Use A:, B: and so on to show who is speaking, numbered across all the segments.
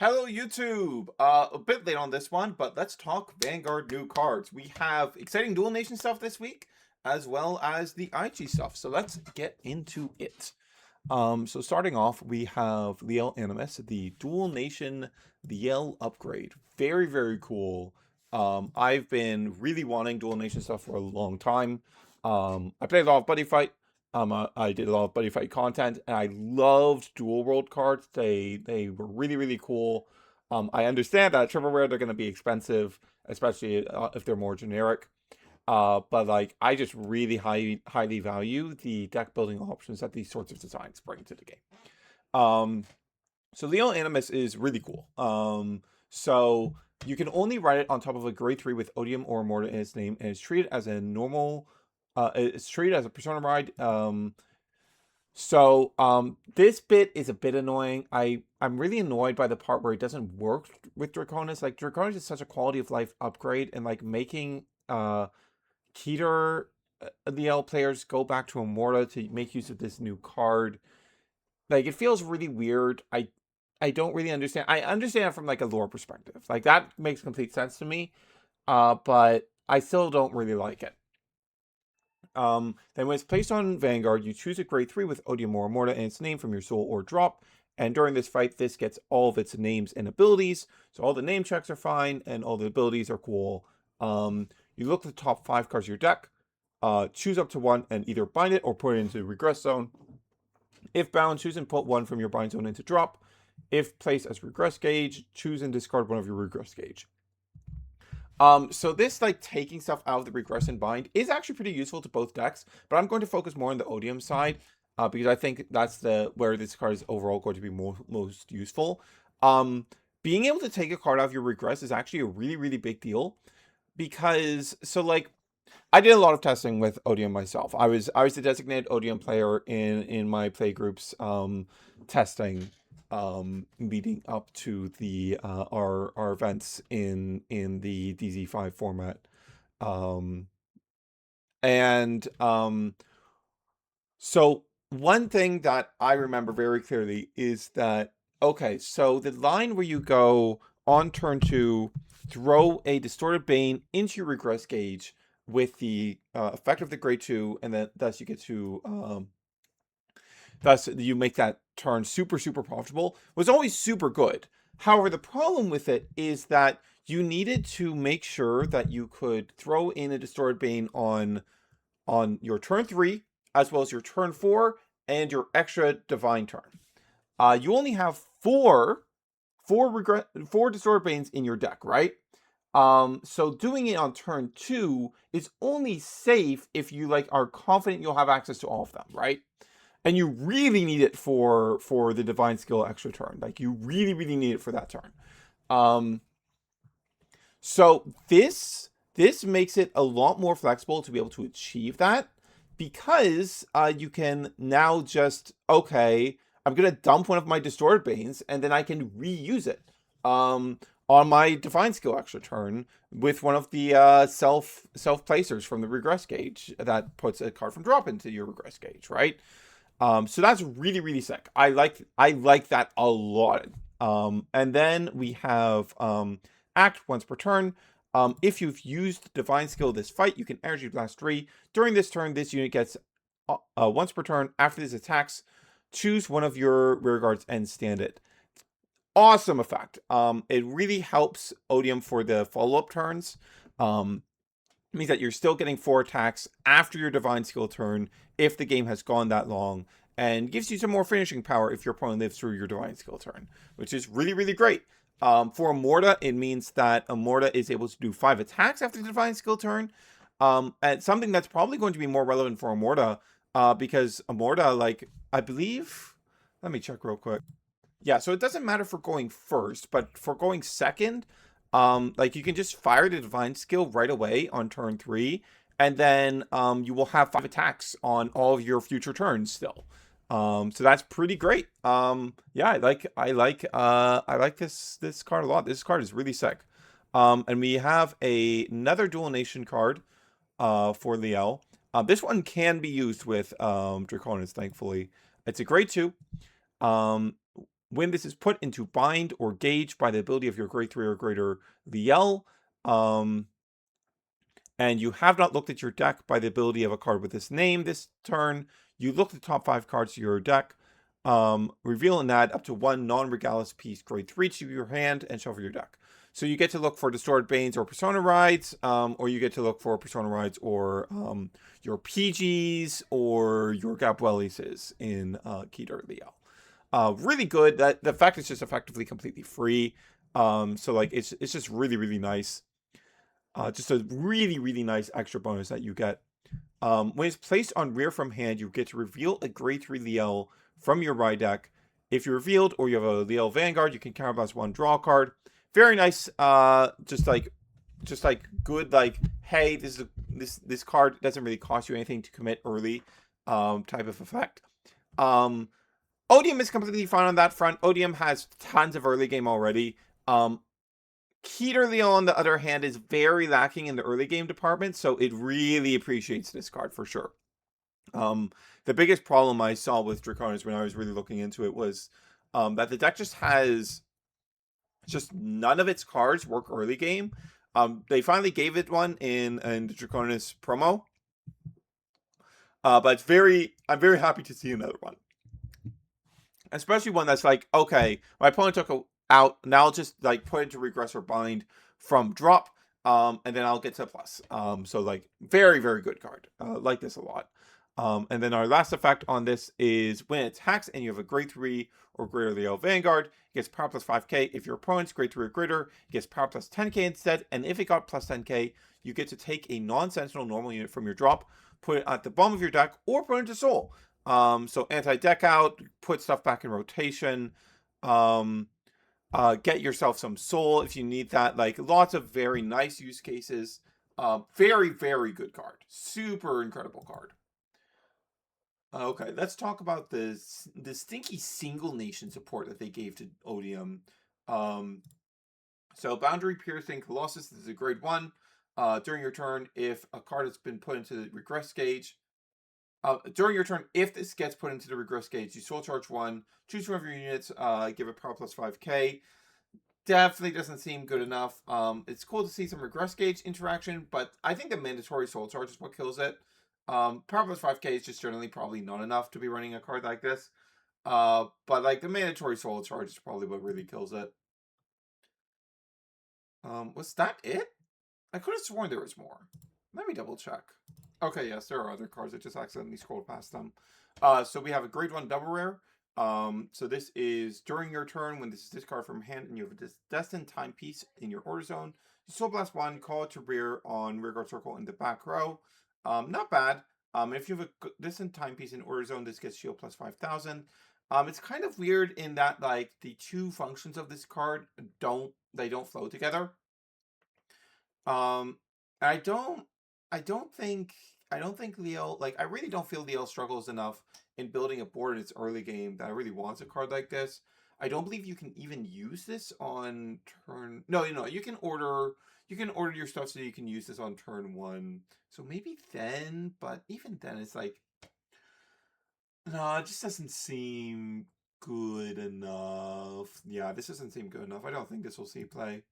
A: Hello YouTube! A bit late on this one, but let's talk Vanguard new cards. We have exciting Dual Nation stuff this week, as well as the Aichi stuff. So let's get into it. So starting off, we have Liael Animus, the Dual Nation Liael upgrade. Very, very cool. I've been really wanting Dual Nation stuff for a long time. I played a lot of Buddy Fight. I did a lot of Buddy Fight content, and I loved Dual World cards. They were really, really cool. I understand that triple rare they're going to be expensive, especially if they're more generic. But like I just really highly value the deck building options that these sorts of designs bring to the game. So Liael Animus is really cool. So you can only write it on top of a grade 3 with Odium or Morta in its name, and it's treated as a normal. It's treated as a persona ride. This bit is a bit annoying. I'm really annoyed by the part where it doesn't work with Draconis. Like Draconis is such a quality of life upgrade, and like making Keter Liael players go back to Immorta to make use of this new card. Like it feels really weird. I don't really understand. I understand it from like a lore perspective. Like that makes complete sense to me. But I still don't really like it. Then when it's placed on Vanguard, you choose a grade 3 with Odium or Immorta and its name from your soul or drop. And during this fight, this gets all of its names and abilities. So all the name checks are fine and all the abilities are cool. You look at the top 5 cards of your deck, choose up to one and either bind it or put it into regress zone. If bound, choose and put one from your bind zone into drop. If placed as regress gauge, choose and discard one of your regress gauge. So this like taking stuff out of the regress and bind is actually pretty useful to both decks, but I'm going to focus more on the Odium side because I think that's where this card is overall going to be most useful. Being able to take a card out of your regress is actually a really, really big deal because like I did a lot of testing with Odium myself. I was the designated Odium player in my play groups testing leading up to the our events in the DZ5 format. So one thing that I remember very clearly is that okay, so the line where you go on turn 2, throw a distorted bane into your regress gauge with the effect of the grade 2, and then thus you get to thus you make that turn super profitable, was always super good. However, the problem with it is that you needed to make sure that you could throw in a distorted bane on your turn 3 as well as your turn 4 and your extra divine turn. You only have four distorted banes in your deck, right? So doing it on turn 2 is only safe if you like are confident you'll have access to all of them, right? And you really need it for the divine skill extra turn. Like you really need it for that turn. So this makes it a lot more flexible to be able to achieve that because you can now just okay, I'm gonna dump one of my distorted banes and then I can reuse it on my divine skill extra turn with one of the self placers from the regress gauge that puts a card from drop into your regress gauge, right? So that's really sick. I like that a lot. And then we have act once per turn. If you've used divine skill this fight, you can energy blast 3. During this turn, this unit gets once per turn. After this attacks, choose one of your rear guards and stand it. Awesome effect. It really helps Odium for the follow-up turns. It means that you're still getting 4 attacks after your divine skill turn if the game has gone that long, and gives you some more finishing power if your opponent lives through your divine skill turn, which is really great. For Immorta, it means that Immorta is able to do 5 attacks after the divine skill turn, and something that's probably going to be more relevant for Immorta, because Immorta, like, I believe, let me check real quick. Yeah, so it doesn't matter for going first, but for going second, like you can just fire the divine skill right away on turn 3, and then you will have 5 attacks on all of your future turns still. So that's pretty great. Yeah, I like this card a lot. This card is really sick. And we have another Dual Nation card for Liael. This one can be used with Draconis, thankfully. It's a grade 2. When this is put into bind or gauge by the ability of your grade 3 or greater Liael, and you have not looked at your deck by the ability of a card with this name this turn, you look at the top 5 cards of your deck, reveal and add up to 1 non-Regalis piece grade 3 to your hand, and shuffle your deck. So you get to look for Distorted Banes or Persona Rides, or you get to look for Persona Rides or your PGs or your Gabuelises in Keter Liael. Really good. That the fact is just effectively completely free. So like it's just really, really nice. Just a really, really nice extra bonus that you get. When it's placed on rear from hand, you get to reveal a grade 3 Liael from your ride deck. If you're revealed or you have a Liael Vanguard, you can counterblast 1, draw a card. Very nice. Just like good. Like, hey, this card doesn't really cost you anything to commit early. Type of effect. Odium is completely fine on that front. Odium has tons of early game already. Keter Liael, on the other hand, is very lacking in the early game department, so it really appreciates this card for sure. The biggest problem I saw with Draconis when I was really looking into it was that the deck just has none of its cards work early game. They finally gave it one in the Draconis promo, but I'm very happy to see another one, especially one that's like, okay, my opponent took out, now I'll just like put it to regress or bind from drop, and then I'll get to plus. So like very, very good card. Like this a lot. And then our last effect on this is when it attacks and you have a grade 3 or greater Liael Vanguard, it gets power plus 5k. If your opponent's grade 3 or greater, it gets power plus 10k instead. And if it got plus 10k, you get to take a non-sentinel normal unit from your drop, put it at the bottom of your deck, or put it into soul. So anti-deck out, put stuff back in rotation. Get yourself some soul if you need that. Like, lots of very nice use cases. Very, very good card. Super incredible card. Okay, let's talk about the stinky single nation support that they gave to Odium. So Boundary Piercing Colossus, this is a grade 1. During your turn, if a card has been put into the regress gauge, during your turn, if this gets put into the regress gauge, you soul charge 1, choose one of your units, give it power plus 5k. Definitely doesn't seem good enough. It's cool to see some regress gauge interaction, but I think the mandatory soul charge is what kills it. Power plus 5k is just generally probably not enough to be running a card like this. But like the mandatory soul charge is probably what really kills it. Was that it? I could have sworn there was more. Let me double check. Okay, yes, there are other cards. I just accidentally scrolled past them. So we have a grade 1 double rare. So this is during your turn when this is discarded from hand and you have a destined timepiece in your order zone. You soul blast 1, call it to rear on rearguard circle in the back row. Not bad. If you have a destined timepiece in order zone, this gets shield plus 5,000. It's kind of weird in that like the two functions of this card don't flow together. I don't think Liael, like, I really don't feel Liael struggles enough in building a board in its early game that I really wants a card like this. I don't believe you can even use this on turn. No, you can order your stuff so you can use this on turn 1. So maybe then, but even then, it's like, no, it just doesn't seem good enough. Yeah, this doesn't seem good enough. I don't think this will see play.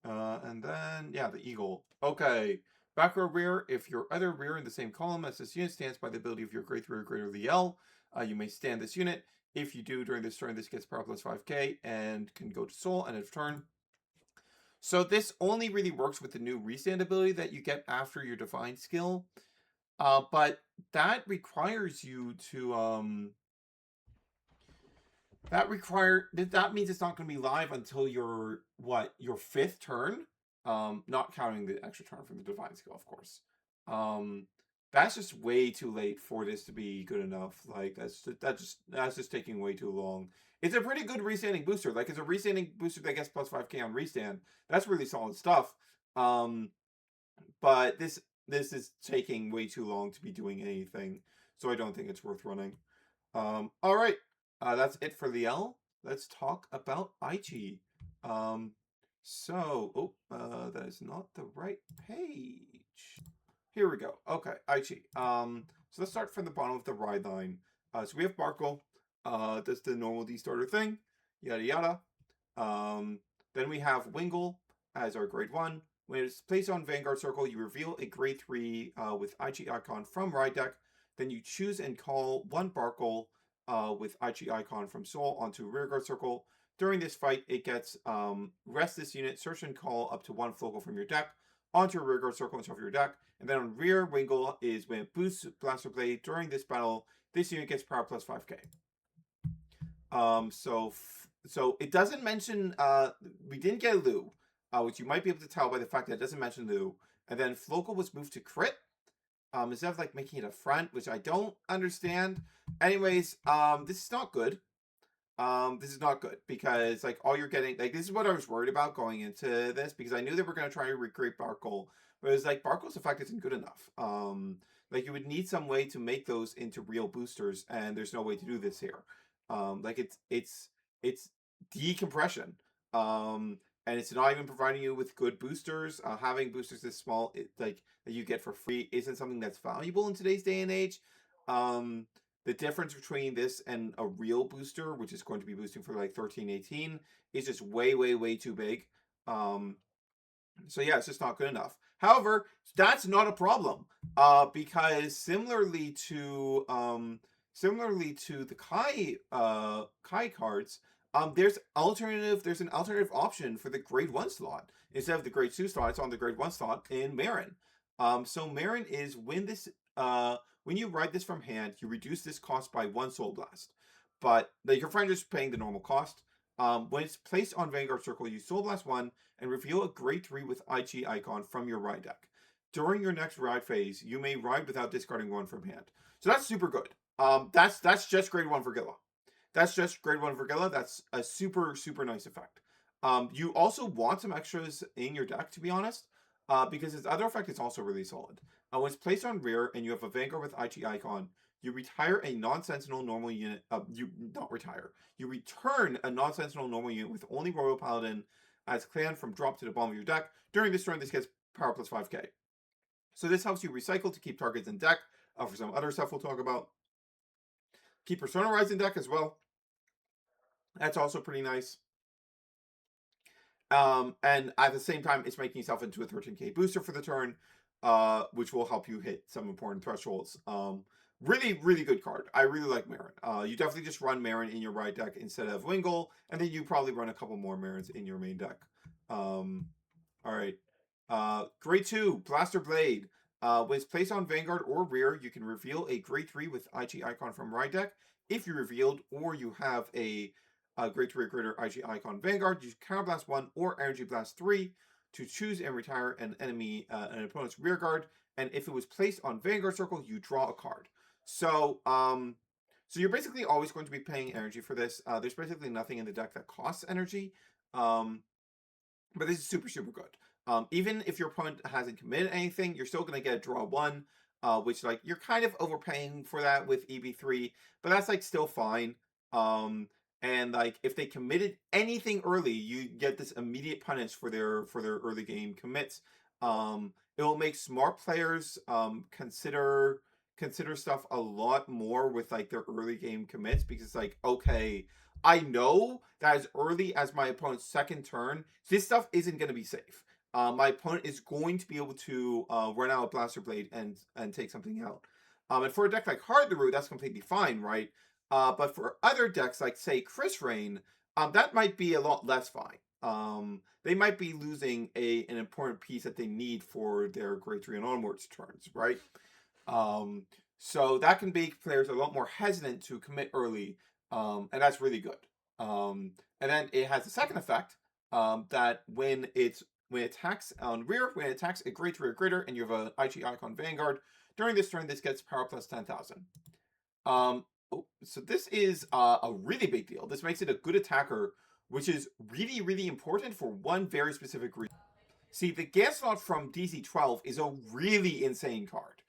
A: And then, yeah, the eagle. Okay. Back row rear. If your other rear in the same column as this unit stands by the ability of your grade 3 or greater Liael, you may stand this unit. If you do during this turn, this gets power plus 5k and can go to soul end of turn. So this only really works with the new restand ability that you get after your divine skill. But that requires you to that means it's not going to be live until your 5th turn, not counting the extra turn from the divine skill, of course. That's just way too late for this to be good enough. Like that's just taking way too long. It's a pretty good restanding booster. Like, it's a restanding booster that gets plus 5k on restand. That's really solid stuff. But this is taking way too long to be doing anything, so I don't think it's worth running. All right. That's it for Liael. Let's talk about Aichi. That is not the right page. Here we go. Okay, Aichi. So let's start from the bottom of the ride line. So we have Barkle. Does the normal D starter thing, yada yada. Then we have Wingle as our grade 1. When it's placed on Vanguard Circle, you reveal a grade 3 with Aichi Icon from Ride Deck. Then you choose and call one Barkle with Aichi Icon from Soul onto Rearguard Circle. During this fight, it gets rest this unit, search and call up to one Flocal from your deck onto a Rearguard Circle and shuffle your deck. And then on Rear, Wingle is when it boosts Blaster Blade. During this battle, this unit gets power plus 5k. So it doesn't mention, we didn't get a Lu, which you might be able to tell by the fact that it doesn't mention Lu. And then Flocal was moved to crit, instead of like making it a front, which I don't understand. Anyways, this is not good. This is not good because like all you're getting, like this is what I was worried about going into this, because I knew they were going to try to recreate Barkle, but it was like Barkle's effect isn't good enough. Like you would need some way to make those into real boosters, and there's no way to do this here. Like it's decompression. And it's not even providing you with good boosters. Having boosters this small, like that you get for free, isn't something that's valuable in today's day and age. The difference between this and a real booster, which is going to be boosting for like 13, 18, is just way, way, way too big. So yeah, it's just not good enough. However, that's not a problem, because similarly to the Kai cards, there's an alternative option for the grade 1 slot. Instead of the grade 2 slot, it's on the grade 1 slot in Marin. So Marin is when you ride this from hand, you reduce this cost by 1 Soul Blast. But like your friend is paying the normal cost. When it's placed on Vanguard Circle, you Soul Blast 1 and reveal a grade 3 with Aichi Icon from your ride deck. During your next ride phase, you may ride without discarding 1 from hand. So that's super good. That's just grade 1 for Gilla. That's just grade 1 for Gilla. That's a super, super nice effect. You also want some extras in your deck, to be honest, because its other effect is also really solid. When it's placed on rear and you have a Vanguard with Aichi Icon, you retire a non-sentinel normal unit. You return a non-sentinel normal unit with only Royal Paladin as clan from drop to the bottom of your deck. During this turn, this gets power plus 5k. So this helps you recycle to keep targets in deck for some other stuff we'll talk about. Keep Persona Rise in deck as well. That's also pretty nice. And at the same time, it's making yourself into a 13k booster for the turn, which will help you hit some important thresholds. Really, really good card. I really like Marin. You definitely just run Marin in your ride deck instead of Wingle, and then you probably run a couple more Marins in your main deck. All right. Grade 2, Blaster Blade. When it's placed on Vanguard or Rear, you can reveal a grade 3 with Aichi Icon from ride deck. If you revealed, or you have a grade 3 or greater Aichi Icon Vanguard, use Counter Blast 1 or Energy Blast 3 to choose and retire an opponent's rear guard. And if it was placed on Vanguard Circle, you draw a card. So, so you're basically always going to be paying energy for this. There's basically nothing in the deck that costs energy. But this is super, super good. Even if your opponent hasn't committed anything, you're still going to get a draw 1, which like you're kind of overpaying for that with EB3, but that's like still fine. And like if they committed anything early, you get this immediate punish for their early game commits. It will make smart players consider stuff a lot more with like their early game commits, because it's like, okay, I know that as early as my opponent's second turn, this stuff isn't going to be safe. My opponent is going to be able to run out a Blaster Blade and take something out. And for a deck like Heart of the Root, that's completely fine, right? But for other decks, like, say, Chris Rain, that might be a lot less fine. They might be losing an important piece that they need for their grade 3 and onwards turns, right? So that can make players a lot more hesitant to commit early, and that's really good. And then it has a second effect, that when it attacks on rear, when it attacks a grade 3 or greater, and you have an Aichi Icon Vanguard, during this turn, this gets power plus 10,000. So this is a really big deal. This makes it a good attacker, which is really, really important for one very specific reason. See, the Gasslot from DC12 is a really insane card.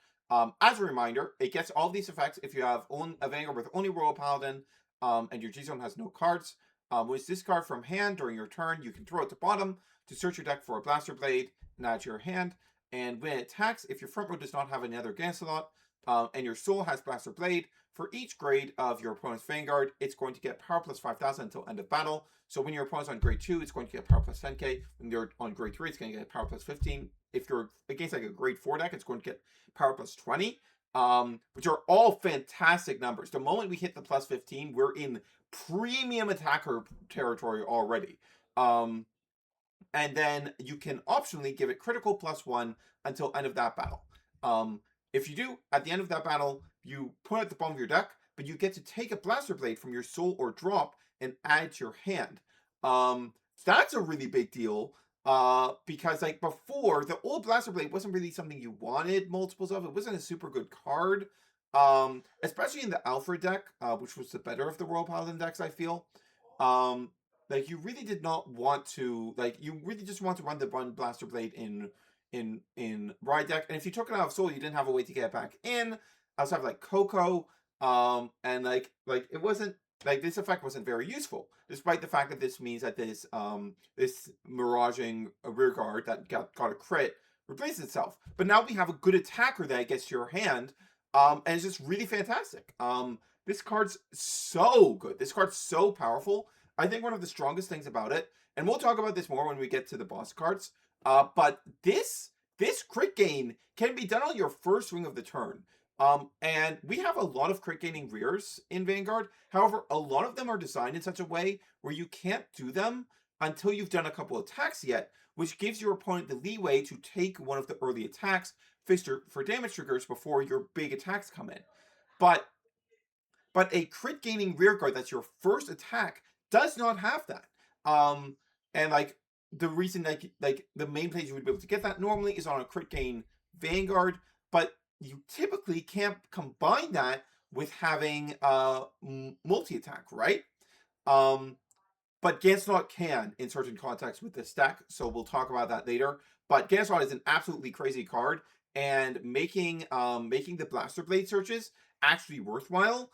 A: As a reminder, it gets all these effects if you have a Vanguard with only Royal Paladin, and your G-Zone has no cards. When it's discarded from hand during your turn, you can throw it to bottom to search your deck for a Blaster Blade and add to your hand. And when it attacks, if your front row does not have another Gasslot, and your soul has Blaster Blade, for each grade of your opponent's Vanguard, it's going to get power plus 5,000 until end of battle. So when your opponent's on grade 2, it's going to get power plus 10k. When you're on grade 3, it's going to get power plus 15. If you're against like a grade 4 deck, it's going to get power plus 20, which are all fantastic numbers. The moment we hit the plus 15, we're in premium attacker territory already. And then you can optionally give it critical plus 1 until end of that battle. If you do, at the end of that battle, you put it at the bottom of your deck, but you get to take a Blaster Blade from your soul or drop and add it to your hand. That's a really big deal, because like before, the old Blaster Blade wasn't really something you wanted multiples of. It wasn't a super good card, especially in the Alfred deck, which was the better of the Royal Paladin decks, I feel. Like you really did not want to, like you really just want to run the Blaster Blade in Ride deck, and if you took it out of Soul, you didn't have a way to get it back in outside of like Coco, and like it wasn't like this effect wasn't very useful, despite the fact that this means that this this miraging rear guard that got a crit replaces itself. But now we have a good attacker that gets to your hand, and it's just really fantastic. This card's so good. This card's so powerful. I think one of the strongest things about it, and we'll talk about this more when we get to the boss cards, but this crit gain can be done on your first swing of the turn. And we have a lot of crit gaining rears in Vanguard. However, a lot of them are designed in such a way where you can't do them until you've done a couple attacks yet, which gives your opponent the leeway to take one of the early attacks for damage triggers before your big attacks come in. But a crit gaining rear guard that's your first attack does not have that. And like the reason like the main place you would be able to get that normally is on a crit gain Vanguard, but you typically can't combine that with having multi-attack, right? But Ganslot can in certain contexts with this deck, so we'll talk about that later. But Ganslot is an absolutely crazy card, and making the Blaster Blade searches actually worthwhile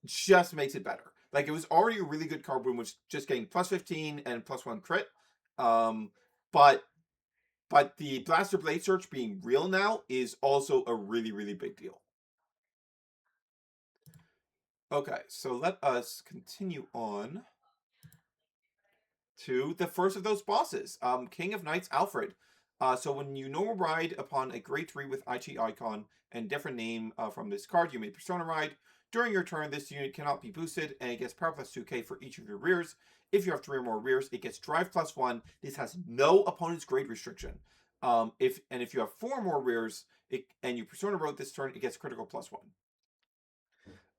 A: just makes it better. Like, it was already a really good card when it was just getting plus 15 and plus 1 crit. But the Blaster Blade search being real now is also a really, really big deal. Okay, so let us continue on to the first of those bosses, King of Knights Alfred. So when you normal ride upon a grade 3 with Aichi Icon and different name from this card, you may Persona Ride. During your turn, this unit cannot be boosted, and it gets power plus 2k for each of your rears. If you have 3 or more rears, it gets drive plus 1. This has no opponent's grade restriction. If you have 4 or more rears, and you Persona Road this turn, it gets critical plus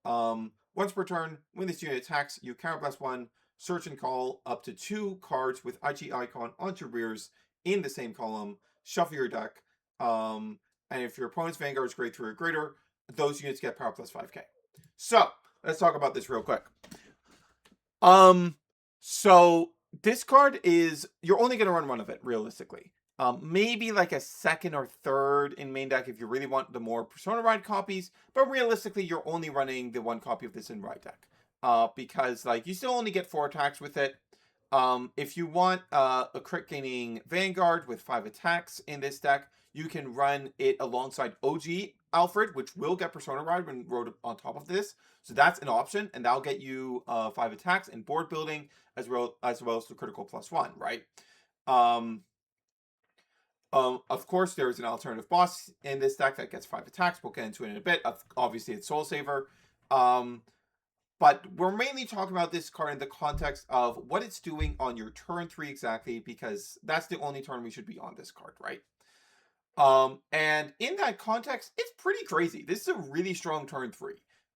A: 1. Once per turn, when this unit attacks, you counter plus 1, search and call up to 2 cards with Aichi Icon onto rears in the same column, shuffle your deck, and if your opponent's Vanguard is grade 3 or greater, those units get power plus 5k. So, let's talk about this real quick. So this card is, you're only going to run one of it, realistically. Maybe like a second or third in main deck if you really want the more Persona Ride copies, but realistically, you're only running the 1 copy of this in Ride deck. Because like you still only get 4 attacks with it. If you want a crit gaining Vanguard with 5 attacks in this deck, you can run it alongside OG Alfred, which will get Persona Ride when rode on top of this. So that's an option, and that'll get you 5 attacks and board building as well as the critical plus 1, right? Of course, there is an alternative boss in this deck that gets 5 attacks. We'll get into it in a bit. Obviously, it's Soul Saver. But we're mainly talking about this card in the context of what it's doing on your turn 3 exactly, because that's the only turn we should be on this card, right? And in that context, it's pretty crazy. This is a really strong turn 3.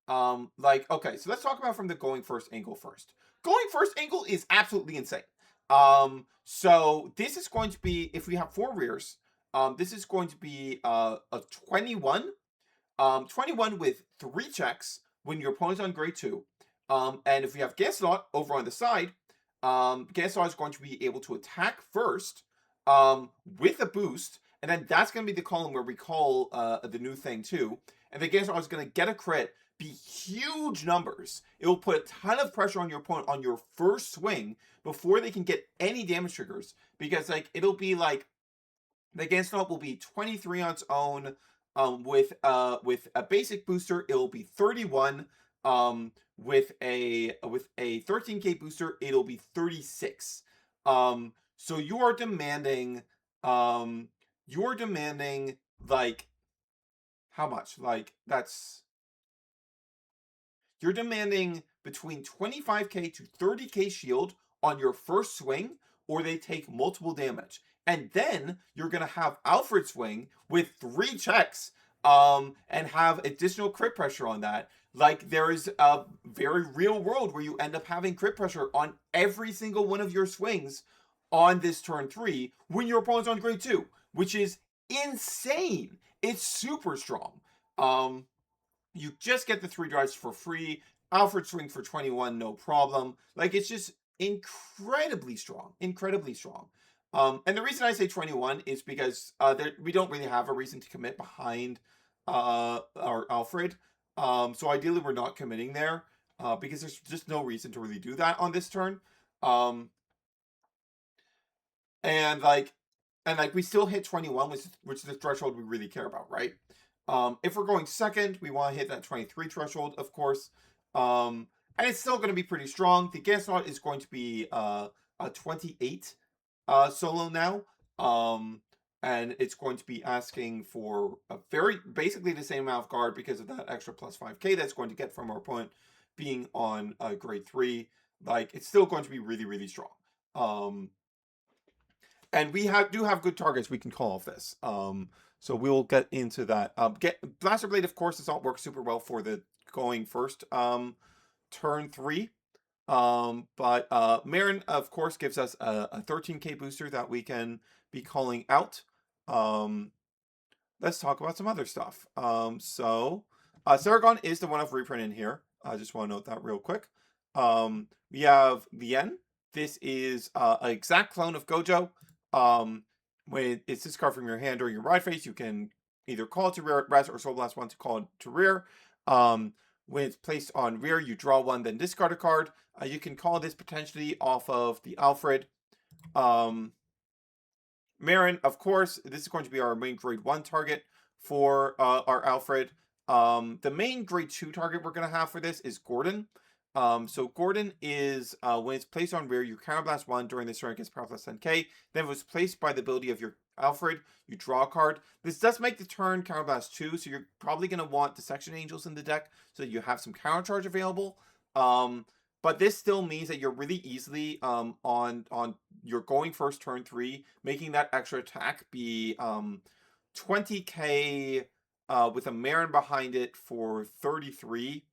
A: Okay, so let's talk about from the going first angle first. Going first angle is absolutely insane. So this is going to be, if we have 4 rears, this is going to be a 21. 21 with 3 checks when your opponent's on grade 2. And if we have Ganslot over on the side, Ganslot is going to be able to attack first with a boost, and then that's going to be the column where we call the new thing too. And the Ganslot is going to get a crit, be huge numbers. It will put a ton of pressure on your opponent on your first swing before they can get any damage triggers, because like it'll be like the Ganslot will be 23 on its own. With a basic booster, it'll be 31. With a 13K booster, it'll be 36. So you're demanding like how much? Like you're demanding between 25K to 30K shield on your first swing, or they take multiple damage. And then you're going to have Alfred swing with 3 checks and have additional crit pressure on that. Like, there is a very real world where you end up having crit pressure on every single one of your swings on this turn 3 when your opponent's on grade 2, which is insane. It's super strong. You just get the 3 drives for free. Alfred swing for 21, no problem. Like, it's just incredibly strong. Incredibly strong. And the reason I say 21 is because we don't really have a reason to commit behind our Alfred. So ideally, we're not committing there because there's just no reason to really do that on this turn. And we still hit 21, which is the threshold we really care about, right? If we're going second, we want to hit that 23 threshold, of course. And it's still going to be pretty strong. The gas slot is going to be a 28 solo now. And it's going to be asking for basically the same amount of guard because of that extra plus 5k that's going to get from our opponent being on grade 3. Like, it's still going to be really, really strong. And we do have good targets we can call off this. So we'll get into that. Blaster Blade, of course, does not work super well for the going first turn 3. But Marin, of course, gives us a 13k booster that we can be calling out. Let's talk about some other stuff. So Saragon is the one I've reprinted in here. I just want to note that real quick. We have Lien. This is an exact clone of Gojo. When it's discarded from your hand during your ride phase, you can either call it to rear at rest or Soul Blast 1 to call it to rear. When it's placed on rear, you draw 1, then discard a card. You can call this potentially off of the Alfred. Marin, of course, this is going to be our main grade 1 target for our Alfred. The main grade 2 target we're going to have for this is Gordon. So Gordon is, when it's placed on rear, you counterblast 1 during this turn against power plus 10k. Then it was placed by the ability of your Alfred, you draw a card. This does make the turn counterblast 2, so you're probably going to want Dissection Angels in the deck so that you have some counter charge available. But this still means that you're really easily on your going first turn 3, making that extra attack be 20k with a Marin behind it for 33.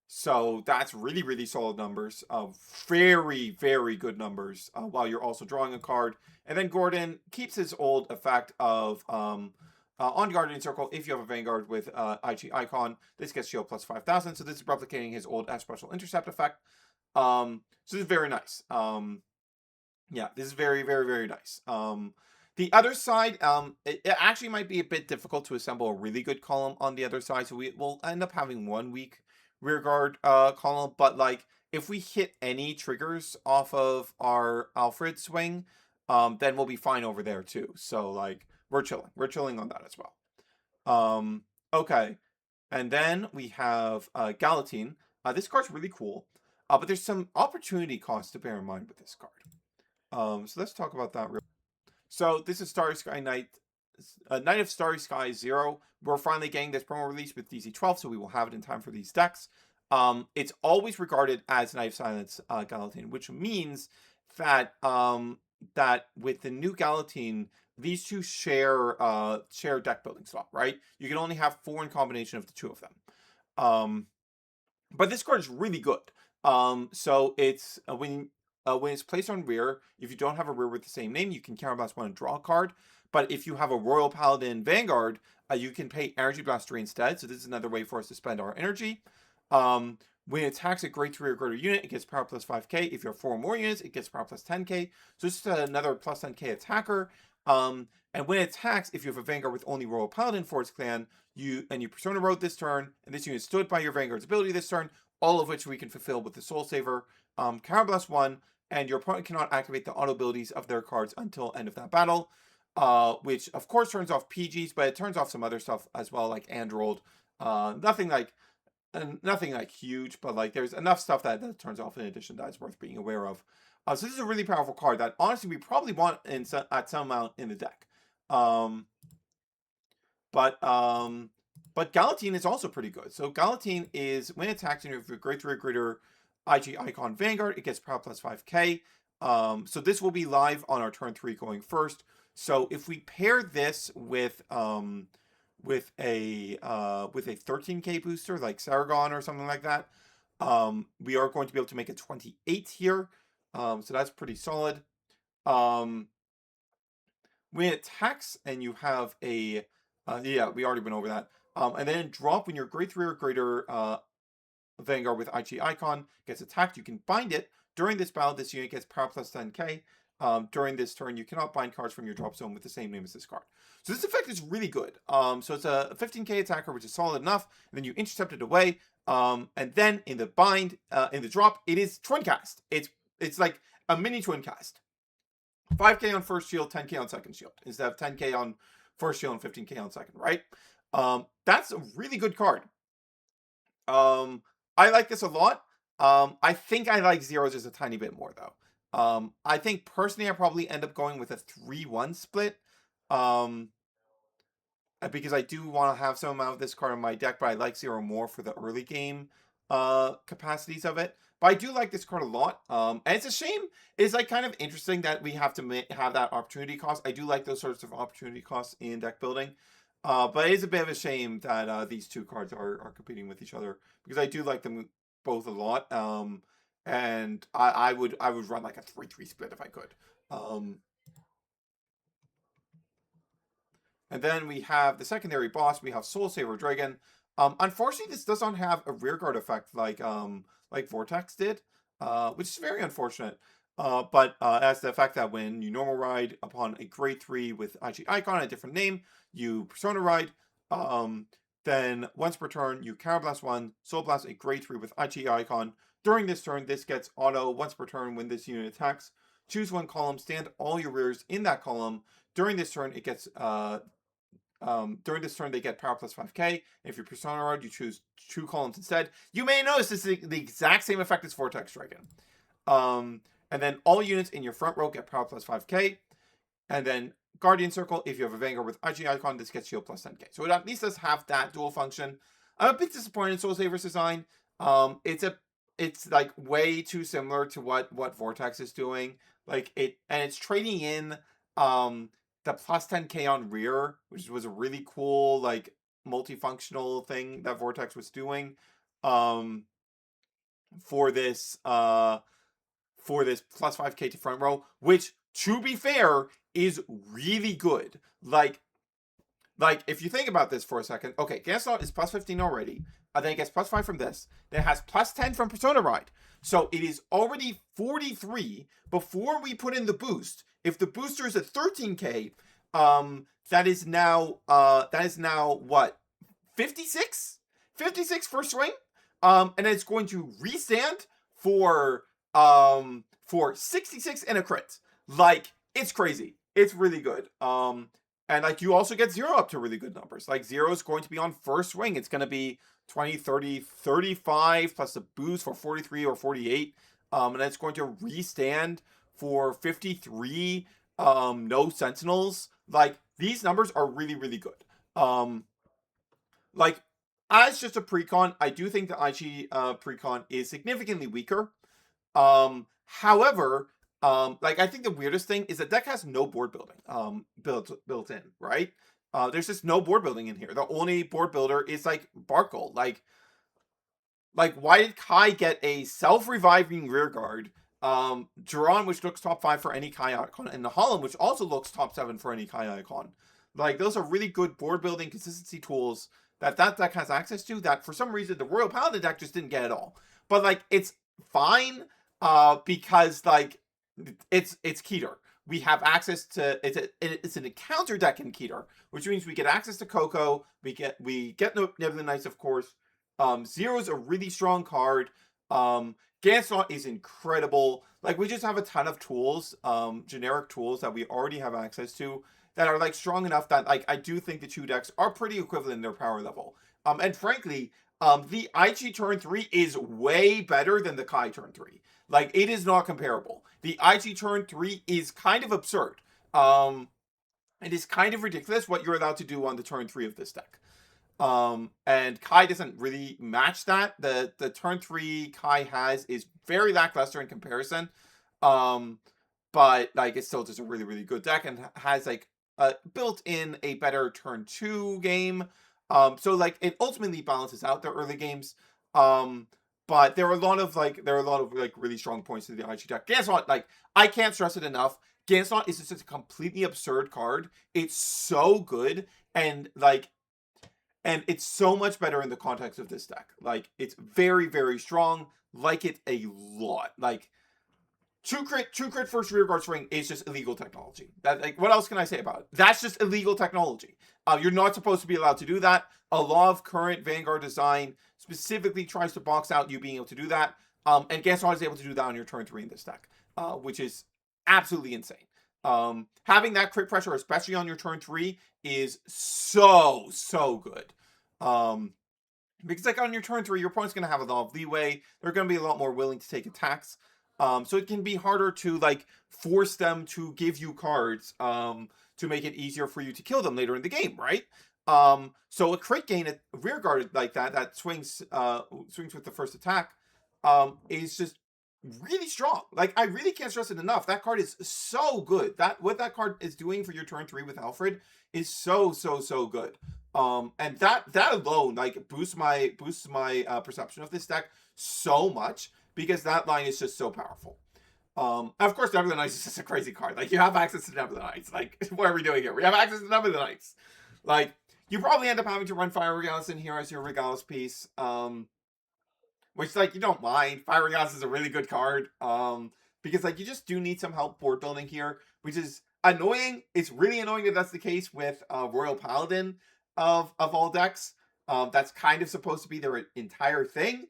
A: So that's really, really solid numbers. Very, very good numbers while you're also drawing a card. And then Gordon keeps his old effect of on Guardian Circle, if you have a Vanguard with Aichi Icon, this gets shield plus 5,000. So this is replicating his old F special intercept effect. So this is very nice. Yeah, this is very, very, very nice. The other side, it actually might be a bit difficult to assemble a really good column on the other side. So we'll end up having 1 week rearguard column. But like, if we hit any triggers off of our Alfred swing, then we'll be fine over there too. So like, we're chilling on that as well. Okay, and then we have Galatine. This card's really cool, but there's some opportunity cost to bear in mind with this card. So let's talk about that real. So this is Starry Sky Knight, Knight of Starry Sky 0. We're finally getting this promo release with DC12, so we will have it in time for these decks. It's always regarded as Knight of Silence Galatine, which means that that with the new Galatine, these two share deck building slot, right? You can only have 4 in combination of the 2 of them. But this card is really good. So it's when it's placed on rear, if you don't have a rear with the same name, you can counterblast 1 and draw a card. But if you have a Royal Paladin Vanguard, you can pay Energy Blast 3 instead. So this is another way for us to spend our energy. When it attacks a grade 3 or greater unit, it gets power plus 5k. If you have 4 or more units, it gets power plus 10k. So this is another plus 10k attacker. And when it attacks, if you have a Vanguard with only Royal Paladin for its clan, you Persona Road this turn, and this unit stood by your Vanguard's ability this turn, all of which we can fulfill with the Soul Saver. Counterblast 1, and your opponent cannot activate the auto abilities of their cards until end of that battle. which of course turns off PGs, but it turns off some other stuff as well, like Android. Nothing like huge, but like there's enough stuff that turns off in addition that's worth being aware of. So this is a really powerful card that honestly we probably want at some amount in the deck. Um, but Galatine is also pretty good. So Galatine is when it attacks you with a grade 3 or greater Aichi Icon Vanguard, it gets power plus 5k. So this will be live on our turn 3 going first. So if we pair this with a 13k booster like Saragon or something like that, we are going to be able to make a 28 here. So that's pretty solid. When it attacks and you have a yeah, we already went over that. And then drop when your grade 3 or greater Vanguard with Aichi Icon gets attacked, you can bind it. During this battle, this unit gets power plus 10k. During this turn, you cannot bind cards from your drop zone with the same name as this card. So this effect is really good. So it's a 15k attacker, which is solid enough. And then you intercept it away. And then in the bind, in the drop, it is twin cast. It's like a mini twin cast. 5k on first shield, 10k on second shield, instead of 10k on first shield and 15k on second, right? That's a really good card. I like this a lot. I think I like zeros just a tiny bit more though. I think personally I probably end up going with a 3-1 split. Because I do want to have some amount of this card in my deck, but I like zero more for the early game capacities of it. But I do like this card a lot. And it's a shame. It's like kind of interesting that we have to have that opportunity cost. I do like those sorts of opportunity costs in deck building. But it is a bit of a shame that these two cards are competing with each other, because I do like them both a lot. And I would run like a 3-3 split if I could. And then we have the secondary boss. We have Soul Saver Dragon. Unfortunately, this does not have a rearguard effect like Vortex did, which is very unfortunate. But as the fact that when you normal ride upon a grade 3 with Aichi Icon, a different name, you Persona ride. Then once per turn, you Counterblast 1, Soul Blast a grade 3 with Aichi Icon. During this turn, this gets auto once per turn when this unit attacks. Choose one column, stand all your rears in that column. During this turn, it gets during this turn, they get power plus 5k. And if you're Persona Rod, you choose 2 columns instead. You may notice this is the exact same effect as Vortex Dragon. And then all units in your front row get power plus 5k. And then Guardian Circle, if you have a Vanguard with Aichi Icon, this gets shield plus 10k. So it at least does have that dual function. I'm a bit disappointed in Soul Saver's design. It's like way too similar to what Vortex is doing. Like it's trading in the plus 10k on rear, which was a really cool like multifunctional thing that Vortex was doing for this plus 5k to front row, which to be fair is really good. Like if you think about this for a second, okay, Gaslight is plus 15 already. Then it gets plus 5 from this. Then it has plus 10 from Persona Ride. So it is already 43 before we put in the boost. If the booster is at 13k, that is now what? 56? 56 first swing? And it's going to restand for 66 and a crit. Like, it's crazy. It's really good. And like you also get 0 up to really good numbers. Like 0 is going to be on first swing. It's going to be 20, 30, 35 plus a boost for 43 or 48. And it's going to restand for 53. No sentinels. Like these numbers are really, really good. Like as just a precon, I do think the Aichi precon is significantly weaker. However, like I think the weirdest thing is that deck has no board building built in, right? There's just no board building in here. The only board builder is like Barkle. Like why did Kai get a self-reviving rearguard? Duran, which looks top 5 for any Kai icon, and the Holland, which also looks top 7 for any Kai icon. Like those are really good board building consistency tools that deck has access to. That for some reason the Royal Paladin deck just didn't get at all. But like it's fine, because like it's Keter. We have access to it's an encounter deck in Keter, which means we get access to Coco. We get Nebula Knights, of course. Zero is a really strong card. Gansnot is incredible. Like we just have a ton of tools, generic tools that we already have access to that are like strong enough that like I do think the two decks are pretty equivalent in their power level. And frankly, the Aichi turn 3 is way better than the Kai turn 3. Like, it is not comparable. The Aichi turn 3 is kind of absurd. It is kind of ridiculous what you're allowed to do on the turn 3 of this deck. And Kai doesn't really match that. The turn 3 Kai has is very lackluster in comparison. But like it's still just a really, really good deck and has like built in a better turn 2 game. So like it ultimately balances out the early games. But there are a lot of like really strong points to the Aichi deck. Gansont, like I can't stress it enough. Gansont is just a completely absurd card. It's so good and it's so much better in the context of this deck. Like it's very, very strong. Like it a lot. Like True crit first rearguard swing is just illegal technology. That like what else can I say about it? That's just illegal technology. You're not supposed to be allowed to do that. A lot of current Vanguard design specifically tries to box out you being able to do that. And Gansont is able to do that on your turn 3 in this deck, which is absolutely insane. Having that crit pressure, especially on your turn 3, is so good. Because like on your turn 3, your opponent's going to have a lot of leeway. They're going to be a lot more willing to take attacks. So it can be harder to like force them to give you cards to make it easier for you to kill them later in the game, right? So a crit gain at rear guard like that swings with the first attack is just really strong. Like I really can't stress it enough. That card is so good. That what that card is doing for your turn 3 with Alfred is so good. And that alone like boosts my perception of this deck so much because that line is just so powerful. And of course, Nebula Knights is just a crazy card. Like, you have access to Nebula Knights. Like, what are we doing here? We have access to Nebula Knights. Like, you probably end up having to run Fire Regalis in here as your Regalis piece. Which, like, you don't mind. Fire Regalis is a really good card. Because, like, you just do need some help board building here, which is annoying. It's really annoying that that's the case with Royal Paladin of all decks. That's kind of supposed to be their entire thing.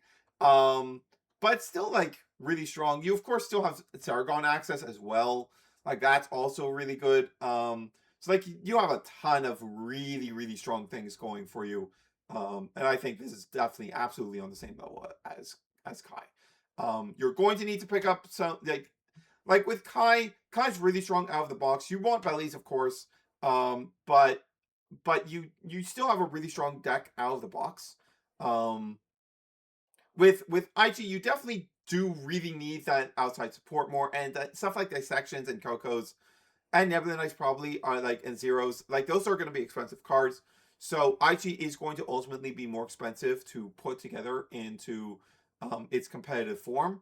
A: But still, like, really strong. You, of course, still have Sargon access as well. Like, that's also really good. So, like, you have a ton of really, really strong things going for you. And I think this is definitely absolutely on the same level as Kai. You're going to need to pick up some, like with Kai's really strong out of the box. You want bellies, of course. But you still have a really strong deck out of the box. With Aichi, you definitely do really need that outside support more, and that stuff like Dissections and Cocos and Nebula Knights probably are like, and Zeros, like those are going to be expensive cards. So Aichi is going to ultimately be more expensive to put together into its competitive form.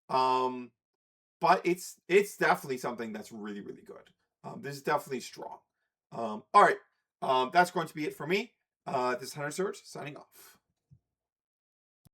A: But it's definitely something that's really, really good. This is definitely strong. All right. That's going to be it for me. This is Hunter Surge signing off.